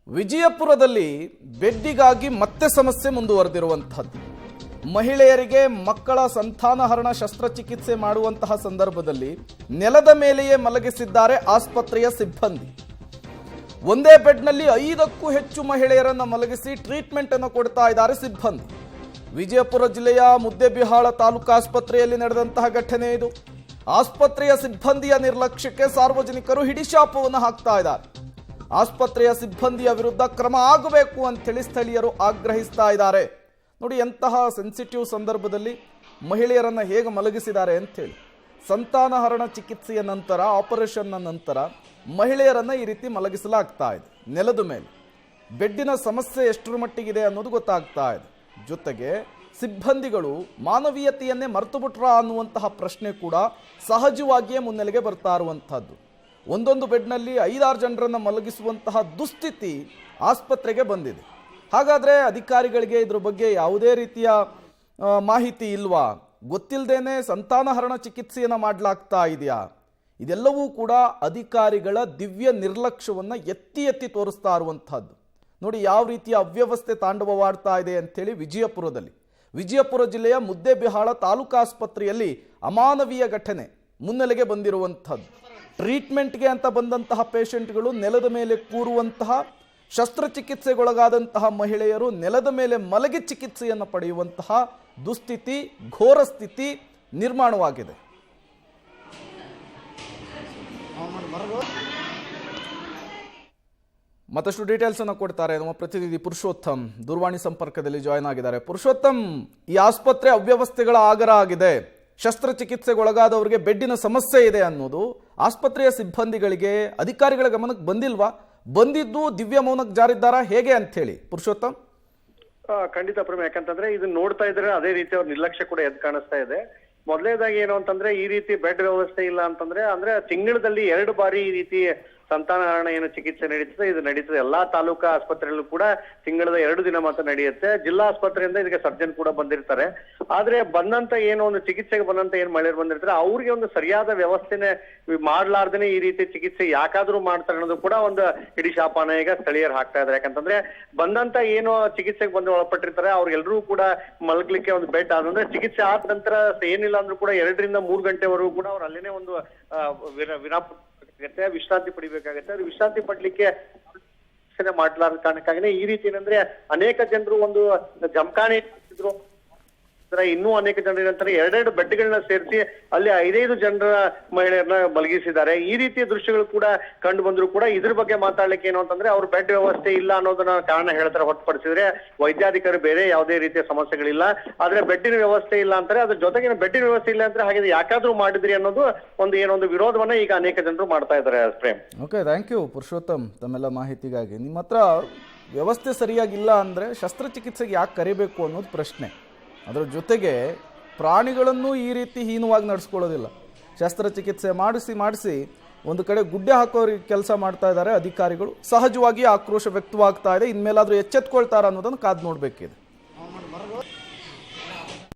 ವಿಜಯಪುರದಲ್ಲಿ ಬೆಡ್ಡಿಗಾಗಿ ಮತ್ತೆ ಸಮಸ್ಯೆ ಮುಂದುವರೆದಿರುವಂತಹದ್ದು. ಮಹಿಳೆಯರಿಗೆ ಮಕ್ಕಳ ಸಂತಾನಹರಣ ಶಸ್ತ್ರಚಿಕಿತ್ಸೆ ಮಾಡುವಂತಹ ಸಂದರ್ಭದಲ್ಲಿ ನೆಲದ ಮೇಲೆಯೇ ಮಲಗಿಸಿದ್ದಾರೆ ಆಸ್ಪತ್ರೆಯ ಸಿಬ್ಬಂದಿ. ಒಂದೇ ಬೆಡ್ನಲ್ಲಿ 5ಕ್ಕೂ ಹೆಚ್ಚು ಮಹಿಳೆಯರನ್ನು ಮಲಗಿಸಿ ಟ್ರೀಟ್ಮೆಂಟ್ ಅನ್ನು ಕೊಡ್ತಾ ಇದ್ದಾರೆ ಸಿಬ್ಬಂದಿ. ವಿಜಯಪುರ ಜಿಲ್ಲೆಯ ಮುದ್ದೇಬಿಹಾಳ ತಾಲೂಕು ಆಸ್ಪತ್ರೆಯಲ್ಲಿ ನಡೆದಂತಹ ಘಟನೆ ಇದು. ಆಸ್ಪತ್ರೆಯ ಸಿಬ್ಬಂದಿಯ ನಿರ್ಲಕ್ಷ್ಯಕ್ಕೆ ಸಾರ್ವಜನಿಕರು ಹಿಡಿಶಾಪವನ್ನು ಹಾಕ್ತಾ ಇದ್ದಾರೆ. ಆಸ್ಪತ್ರೆಯ ಸಿಬ್ಬಂದಿಯ ವಿರುದ್ಧ ಕ್ರಮ ಆಗಬೇಕು ಅಂತೇಳಿ ಸ್ಥಳೀಯರು ಆಗ್ರಹಿಸ್ತಾ ಇದ್ದಾರೆ. ನೋಡಿ, ಎಂತಹ ಸೆನ್ಸಿಟಿವ್ ಸಂದರ್ಭದಲ್ಲಿ ಮಹಿಳೆಯರನ್ನು ಹೇಗೆ ಮಲಗಿಸಿದ್ದಾರೆ ಅಂಥೇಳಿ. ಸಂತಾನಹರಣ ಚಿಕಿತ್ಸೆಯ ನಂತರ, ಆಪರೇಷನ್ನ ನಂತರ ಮಹಿಳೆಯರನ್ನು ಈ ರೀತಿ ಮಲಗಿಸಲಾಗ್ತಾ ಇದೆ ನೆಲದ ಮೇಲೆ. ಬೆಡ್ಡಿನ ಸಮಸ್ಯೆ ಎಷ್ಟರ ಮಟ್ಟಿಗಿದೆ ಅನ್ನೋದು ಗೊತ್ತಾಗ್ತಾ ಇದೆ. ಜೊತೆಗೆ ಸಿಬ್ಬಂದಿಗಳು ಮಾನವೀಯತೆಯನ್ನೇ ಮರೆತು ಬಿಟ್ರಾ ಅನ್ನುವಂತಹ ಪ್ರಶ್ನೆ ಕೂಡ ಸಹಜವಾಗಿಯೇ ಮುನ್ನೆಲೆಗೆ ಬರ್ತಾ ಇರುವಂತಹದ್ದು. ಒಂದೊಂದು ಬೆಡ್ನಲ್ಲಿ 5-6 ಜನರನ್ನು ಮಲಗಿಸುವಂತಹ ದುಸ್ಥಿತಿ ಆಸ್ಪತ್ರೆಗೆ ಬಂದಿದೆ. ಹಾಗಾದರೆ ಅಧಿಕಾರಿಗಳಿಗೆ ಇದ್ರ ಬಗ್ಗೆ ಯಾವುದೇ ರೀತಿಯ ಮಾಹಿತಿ ಇಲ್ವಾ? ಗೊತ್ತಿಲ್ಲದೇನೆ ಸಂತಾನಹರಣ ಚಿಕಿತ್ಸೆಯನ್ನು ಮಾಡಲಾಗ್ತಾ ಇದೆಯಾ? ಇದೆಲ್ಲವೂ ಕೂಡ ಅಧಿಕಾರಿಗಳ ದಿವ್ಯ ನಿರ್ಲಕ್ಷ್ಯವನ್ನು ಎತ್ತಿ ಎತ್ತಿ ತೋರಿಸ್ತಾ ಇರುವಂತಹದ್ದು. ನೋಡಿ ಯಾವ ರೀತಿಯ ಅವ್ಯವಸ್ಥೆ ತಾಂಡವವಾಡ್ತಾ ಇದೆ ಅಂಥೇಳಿ ವಿಜಯಪುರ ಜಿಲ್ಲೆಯ ಮುದ್ದೇಬಿಹಾಳ ತಾಲೂಕು ಆಸ್ಪತ್ರೆಯಲ್ಲಿ ಅಮಾನವೀಯ ಘಟನೆ ಮುನ್ನೆಲೆಗೆ ಬಂದಿರುವಂಥದ್ದು. ಟ್ರೀಟ್ಮೆಂಟ್ಗೆ ಅಂತ ಬಂದಂತಹ ಪೇಷಂಟ್ಗಳು ನೆಲದ ಮೇಲೆ ಕೂರುವಂತಹ, ಶಸ್ತ್ರಚಿಕಿತ್ಸೆಗೊಳಗಾದಂತಹ ಮಹಿಳೆಯರು ನೆಲದ ಮೇಲೆ ಮಲಗಿ ಚಿಕಿತ್ಸೆಯನ್ನು ಪಡೆಯುವಂತಹ ದುಸ್ಥಿತಿ, ಘೋರ ಸ್ಥಿತಿ ನಿರ್ಮಾಣವಾಗಿದೆ. ಮತ್ತಷ್ಟು ಡೀಟೇಲ್ಸ್ ಅನ್ನು ಕೊಡ್ತಾರೆ ನಮ್ಮ ಪ್ರತಿನಿಧಿ ಪುರುಷೋತ್ತಮ್. ದೂರವಾಣಿ ಸಂಪರ್ಕದಲ್ಲಿ ಜಾಯ್ನ್ ಆಗಿದ್ದಾರೆ. ಪುರುಷೋತ್ತಮ್, ಈ ಆಸ್ಪತ್ರೆ ಅವ್ಯವಸ್ಥೆಗಳ ಆಗರ ಆಗಿದೆ, ಶಸ್ತ್ರಚಿಕಿತ್ಸೆಗೊಳಗಾದವರಿಗೆ ಬೆಡ್ಡಿನ ಸಮಸ್ಯೆ ಇದೆ ಅನ್ನೋದು ಆಸ್ಪತ್ರೆಯ ಸಿಬ್ಬಂದಿಗಳಿಗೆ, ಅಧಿಕಾರಿಗಳ ಗಮನಕ್ಕೆ ಬಂದಿಲ್ವಾ? ಬಂದಿದ್ದು ದಿವ್ಯ ಮೌನಕ್ಕೆ ಜಾರಿದ್ದಾರಾ ಹೇಗೆ ಅಂತ ಹೇಳಿ ಪುರುಷೋತ್ತಮ್? ಖಂಡಿತ ಪ್ರೇಮ, ಯಾಕಂತಂದ್ರೆ ಇದನ್ನ ನೋಡ್ತಾ ಇದ್ರೆ ಅದೇ ರೀತಿ ಅವ್ರ ನಿರ್ಲಕ್ಷ್ಯ ಕೂಡ ಎದ್ದು ಕಾಣಿಸ್ತಾ ಇದೆ. ಮೊದಲನೇದಾಗಿ ಏನು ಅಂತಂದ್ರೆ, ಈ ರೀತಿ ಬೆಡ್ ವ್ಯವಸ್ಥೆ ಇಲ್ಲ ಅಂತಂದ್ರೆ ತಿಂಗಳಲ್ಲಿ 2 ಬಾರಿ ಈ ರೀತಿ ಸಂತಾನಹರಣ ಏನು ಚಿಕಿತ್ಸೆ ನಡೀತದೆ, ಇದು ನಡೀತದೆ. ಎಲ್ಲಾ ತಾಲೂಕಾ ಆಸ್ಪತ್ರೆಯಲ್ಲೂ ಕೂಡ ತಿಂಗಳದ 2 ದಿನ ಮಾತ್ರ ನಡೆಯುತ್ತೆ. ಜಿಲ್ಲಾ ಆಸ್ಪತ್ರೆಯಿಂದ ಇದಕ್ಕೆ ಸರ್ಜನ್ ಕೂಡ ಬಂದಿರ್ತಾರೆ. ಆದ್ರೆ ಬಂದಂತ ಏನು ಒಂದು ಚಿಕಿತ್ಸೆಗೆ ಬಂದಂತ ಏನ್ ಮಹಿಳೆಯರು ಬಂದಿರ್ತಾರೆ, ಅವ್ರಿಗೆ ಒಂದು ಸರಿಯಾದ ವ್ಯವಸ್ಥೆನೆ ಮಾಡ್ಲಾರ್ದೇನೆ ಈ ರೀತಿ ಚಿಕಿತ್ಸೆ ಯಾಕಾದ್ರೂ ಮಾಡ್ತಾರೆ ಅನ್ನೋದು ಕೂಡ ಒಂದು ಇಡೀ ಶಾಪಾನ ಈಗ ಸ್ಥಳೀಯರು ಹಾಕ್ತಾ ಇದ್ದಾರೆ. ಯಾಕಂತಂದ್ರೆ ಬಂದಂತ ಏನು ಚಿಕಿತ್ಸೆಗೆ ಬಂದು ಒಳಪಟ್ಟಿರ್ತಾರೆ ಅವ್ರಿಗೆಲ್ಲರೂ ಕೂಡ ಮಲಗ್ಲಿಕ್ಕೆ ಒಂದು ಬೆಡ್ ಆದ್ರೆ ಚಿಕಿತ್ಸೆ ಆದ ನಂತರ ಏನಿಲ್ಲ ಅಂದ್ರೂ ಕೂಡ 2 ರಿಂದ 3 ಗಂಟೆವರೆಗೂ ಕೂಡ ಅವ್ರು ಅಲ್ಲೇನೆ ಒಂದು ವಿಶ್ರಾಂತಿ ಪಡಿಬೇಕಾಗತ್ತೆ. ಅವ್ರು ವಿಶ್ರಾಂತಿ ಪಡ್ಲಿಕ್ಕೆ ಮಾಡ್ಲಾರ ಕಾರಣಕ್ಕಾಗಿನೇ ಈ ರೀತಿ ಏನಂದ್ರೆ ಅನೇಕ ಜನರು ಒಂದು ಜಮಖಾನೆ ಇದ್ರು, ಇನ್ನೂ ಅನೇಕ ಜನರು ಏನಂತಾರೆ 2 ಬೆಡ್ಗಳನ್ನ ಸೇರಿಸಿ ಅಲ್ಲಿ 5 ಜನರ ಮಹಿಳೆಯರನ್ನ ಮಲಗಿಸಿದ್ದಾರೆ. ಈ ರೀತಿಯ ದೃಶ್ಯಗಳು ಕೂಡ ಕಂಡು ಬಂದ್ರು ಕೂಡ ಇದ್ರ ಬಗ್ಗೆ ಮಾತಾಡ್ಲಿಕ್ಕೆ ಏನು ಅಂತಂದ್ರೆ ಅವ್ರ ಬೆಡ್ ವ್ಯವಸ್ಥೆ ಇಲ್ಲ ಅನ್ನೋದನ್ನ ಕಾರಣ ಹೇಳ್ತಾರೆ. ಹೊರತುಪಡಿಸಿದ್ರೆ ವೈದ್ಯಾಧಿಕಾರಿ ಬೇರೆ ಯಾವುದೇ ರೀತಿಯ ಸಮಸ್ಯೆಗಳಿಲ್ಲ. ಆದ್ರೆ ಬೆಡ್ಡಿನ ವ್ಯವಸ್ಥೆ ಇಲ್ಲ ಅಂತಾರೆ. ಅದ್ರ ಜೊತೆಗೆ ಬೆಡ್ಡಿನ ವ್ಯವಸ್ಥೆ ಇಲ್ಲ ಅಂದ್ರೆ ಹಾಗೆ ಯಾಕಾದ್ರೂ ಮಾಡಿದ್ರಿ ಅನ್ನೋದು ಏನೊಂದು ವಿರೋಧವನ್ನ ಈಗ ಅನೇಕ ಜನರು ಮಾಡ್ತಾ ಇದ್ದಾರೆ. Prem, okay, thank you Purushottam ತಮ್ಮೆಲ್ಲ ಮಾಹಿತಿಗಾಗಿ. ನಿಮ್ಮ ಹತ್ರ ವ್ಯವಸ್ಥೆ ಸರಿಯಾಗಿಲ್ಲ ಅಂದ್ರೆ ಶಸ್ತ್ರಚಿಕಿತ್ಸೆಗೆ ಯಾಕೆ ಕರಿಬೇಕು ಅನ್ನೋದು ಪ್ರಶ್ನೆ. ಅದರ ಜೊತೆಗೆ ಪ್ರಾಣಿಗಳನ್ನು ಈ ರೀತಿ ಹೀನವಾಗಿ ನಡೆಸ್ಕೊಳ್ಳೋದಿಲ್ಲ. ಶಸ್ತ್ರಚಿಕಿತ್ಸೆ ಮಾಡಿಸಿ ಒಂದು ಕಡೆ ಗುಡ್ಡೆ ಹಾಕೋರಿಗೆ ಕೆಲಸ ಮಾಡ್ತಾ ಇದ್ದಾರೆ ಅಧಿಕಾರಿಗಳು. ಸಹಜವಾಗಿ ಆಕ್ರೋಶ ವ್ಯಕ್ತವಾಗ್ತಾ ಇದೆ. ಇನ್ಮೇಲಾದ್ರೂ ಎಚ್ಚೆತ್ಕೊಳ್ತಾರ ಅನ್ನೋದನ್ನು ಕಾದು ನೋಡಬೇಕಿದೆ.